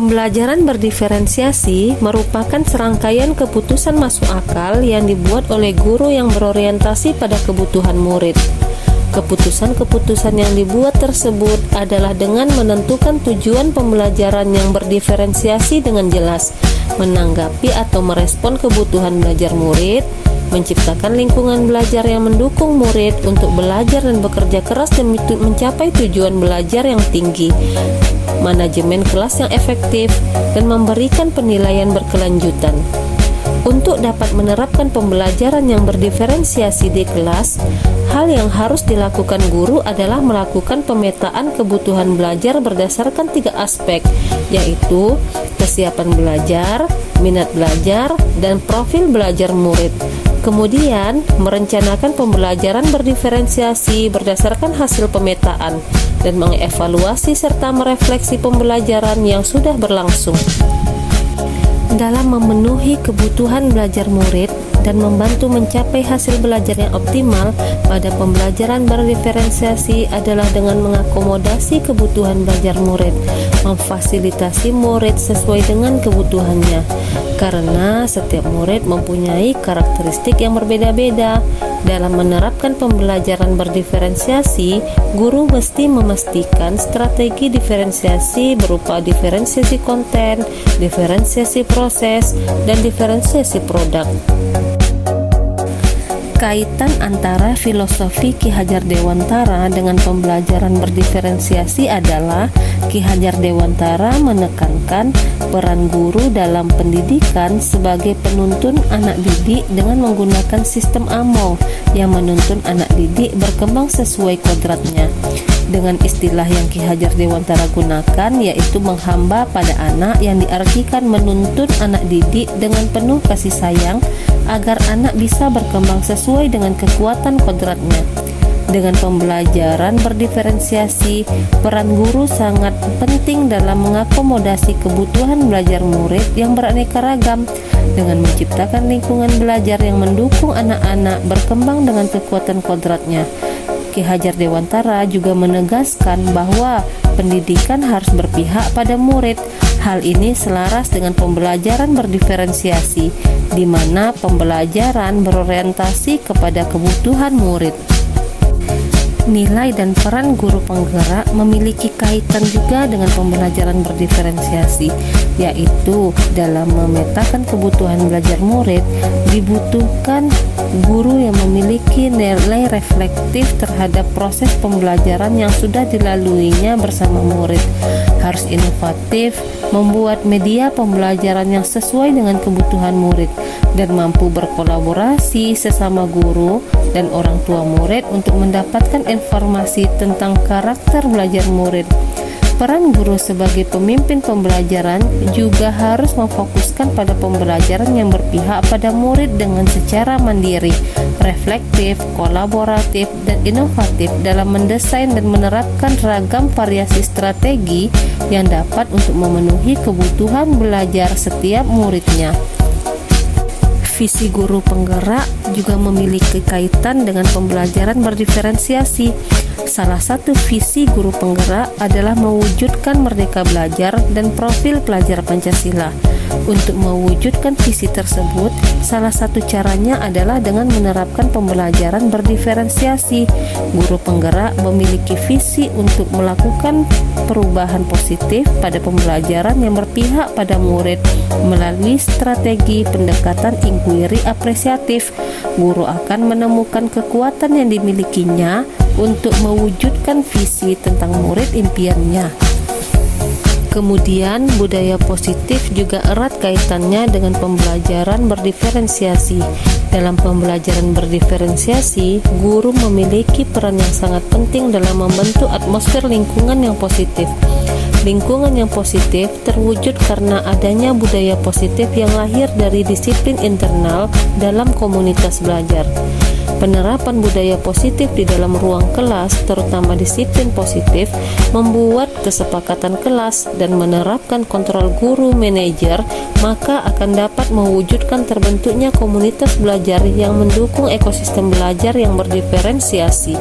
Pembelajaran berdiferensiasi merupakan serangkaian keputusan masuk akal yang dibuat oleh guru yang berorientasi pada kebutuhan murid. Keputusan-keputusan yang dibuat tersebut adalah dengan menentukan tujuan pembelajaran yang berdiferensiasi dengan jelas, menanggapi atau merespon kebutuhan belajar murid, menciptakan lingkungan belajar yang mendukung murid untuk belajar dan bekerja keras demi mencapai tujuan belajar yang tinggi, manajemen kelas yang efektif, dan memberikan penilaian berkelanjutan. Untuk dapat menerapkan pembelajaran yang berdiferensiasi di kelas, hal yang harus dilakukan guru adalah melakukan pemetaan kebutuhan belajar berdasarkan 3 aspek, yaitu kesiapan belajar, minat belajar, dan profil belajar murid. Kemudian, merencanakan pembelajaran berdiferensiasi berdasarkan hasil pemetaan dan mengevaluasi serta merefleksi pembelajaran yang sudah berlangsung. Dalam memenuhi kebutuhan belajar murid dan membantu mencapai hasil belajar yang optimal pada pembelajaran berdiferensiasi adalah dengan mengakomodasi kebutuhan belajar murid, memfasilitasi murid sesuai dengan kebutuhannya. Karena setiap murid mempunyai karakteristik yang berbeda-beda. Dalam menerapkan pembelajaran berdiferensiasi, guru mesti memastikan strategi diferensiasi berupa diferensiasi konten, diferensiasi proses, dan diferensiasi produk. Kaitan antara filosofi Ki Hajar Dewantara dengan pembelajaran berdiferensiasi adalah Ki Hajar Dewantara menekankan peran guru dalam pendidikan sebagai penuntun anak didik dengan menggunakan sistem AMO yang menuntun anak didik berkembang sesuai kodratnya. Dengan istilah yang Ki Hajar Dewantara gunakan, yaitu menghamba pada anak, yang diartikan menuntun anak didik dengan penuh kasih sayang agar anak bisa berkembang sesuai dengan kekuatan kodratnya. Dengan pembelajaran berdiferensiasi, peran guru sangat penting dalam mengakomodasi kebutuhan belajar murid yang beraneka ragam dengan menciptakan lingkungan belajar yang mendukung anak-anak berkembang dengan kekuatan kodratnya. Ki Hajar Dewantara juga menegaskan bahwa pendidikan harus berpihak pada murid. Hal ini selaras dengan pembelajaran berdiferensiasi, di mana pembelajaran berorientasi kepada kebutuhan murid. Nilai dan peran guru penggerak memiliki kaitan juga dengan pembelajaran berdiferensiasi, yaitu dalam memetakan kebutuhan belajar murid, dibutuhkan guru yang memiliki nilai reflektif terhadap proses pembelajaran yang sudah dilaluinya bersama murid, harus inovatif, membuat media pembelajaran yang sesuai dengan kebutuhan murid, dan mampu berkolaborasi sesama guru dan orang tua murid untuk mendapatkan informasi tentang karakter belajar murid. Peran guru sebagai pemimpin pembelajaran juga harus memfokuskan pada pembelajaran yang berpihak pada murid dengan secara mandiri, reflektif, kolaboratif, dan inovatif dalam mendesain dan menerapkan ragam variasi strategi yang dapat untuk memenuhi kebutuhan belajar setiap muridnya. Visi guru penggerak juga memiliki kaitan dengan pembelajaran berdiferensiasi. Salah satu visi guru penggerak adalah mewujudkan merdeka belajar dan profil pelajar Pancasila. Untuk mewujudkan visi tersebut, salah satu caranya adalah dengan menerapkan pembelajaran berdiferensiasi. Guru penggerak memiliki visi untuk melakukan perubahan positif pada pembelajaran yang berpihak pada murid melalui strategi pendekatan inquiry apresiatif. Guru akan menemukan kekuatan yang dimilikinya untuk mewujudkan visi tentang murid impiannya. Kemudian, budaya positif juga erat kaitannya dengan pembelajaran berdiferensiasi. Dalam pembelajaran berdiferensiasi, guru memiliki peran yang sangat penting dalam membentuk atmosfer lingkungan yang positif. Lingkungan yang positif terwujud karena adanya budaya positif yang lahir dari disiplin internal dalam komunitas belajar. Penerapan budaya positif di dalam ruang kelas, terutama disiplin positif, membuat kesepakatan kelas dan menerapkan kontrol guru manajer, maka akan dapat mewujudkan terbentuknya komunitas belajar yang mendukung ekosistem belajar yang berdiferensiasi.